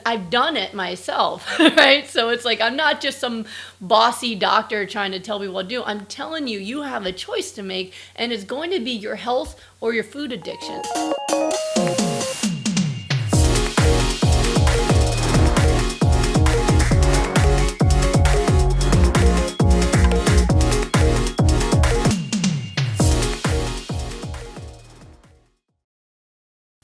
I've done it myself, right? So it's like, I'm not just some bossy doctor trying to tell people what to do. I'm telling you, you have a choice to make, and it's going to be your health or your food addiction.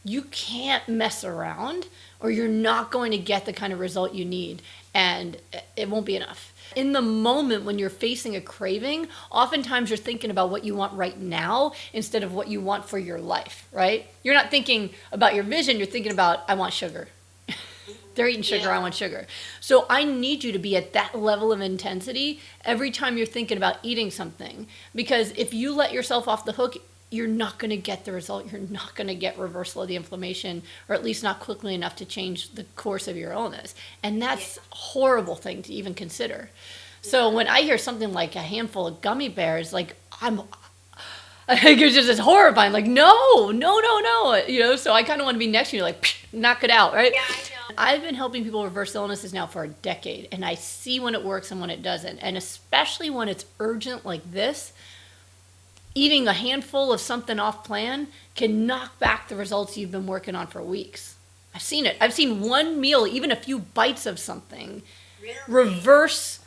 You can't mess around, or you're not going to get the kind of result you need, and it won't be enough. In the moment when you're facing a craving, oftentimes you're thinking about what you want right now instead of what you want for your life, right? You're not thinking about your vision, you're thinking about, I want sugar. They're eating sugar, I want sugar. So I need you to be at that level of intensity every time you're thinking about eating something. Because if you let yourself off the hook, you're not going to get the result. You're not going to get reversal of the inflammation, or at least not quickly enough to change the course of your illness. And that's a horrible thing to even consider. So when I hear something like a handful of gummy bears, like I think it's just horrifying. Like, no. You know, so I kind of want to be next to you, like, knock it out, right? Yeah, I know. I've been helping people reverse illnesses now for a decade, and I see when it works and when it doesn't. And especially when it's urgent like this, eating a handful of something off plan can knock back the results you've been working on for weeks. I've seen it. I've seen one meal, even a few bites of something, reverse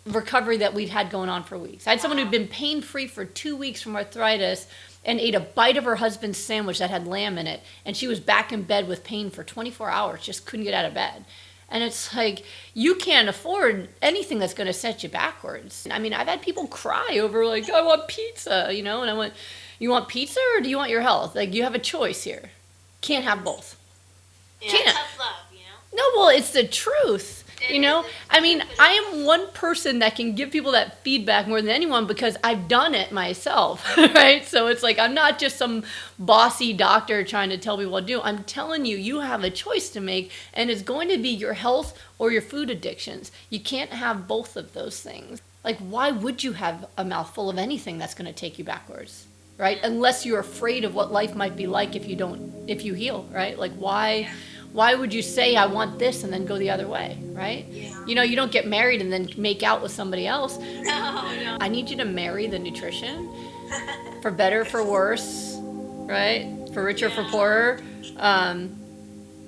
recovery that we'd had going on for weeks. I had someone who'd been pain-free for 2 weeks from arthritis and ate a bite of her husband's sandwich that had lamb in it, and she was back in bed with pain for 24 hours, just couldn't get out of bed. And it's like, you can't afford anything that's going to set you backwards. I mean, I've had people cry over, like, I want pizza, you know? And I went, you want pizza or do you want your health? Like, you have a choice here. Can't have both. Yeah, Can't. tough love, you know? No, well, it's the truth. You know, I mean, I am one person that can give people that feedback more than anyone because I've done it myself, right? So it's like, I'm not just some bossy doctor trying to tell people what to do. I'm telling you, you have a choice to make, and it's going to be your health or your food addictions. You can't have both of those things. Like, why would you have a mouthful of anything that's going to take you backwards, right? Unless you're afraid of what life might be like if you heal, right? Like, why would you say I want this and then go the other way, right? Yeah. You know, you don't get married and then make out with somebody else. No. I need you to marry the nutrition, for better, for worse, right? For richer, for poorer,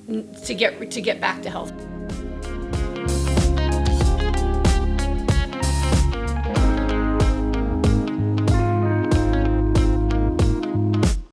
to get back to health.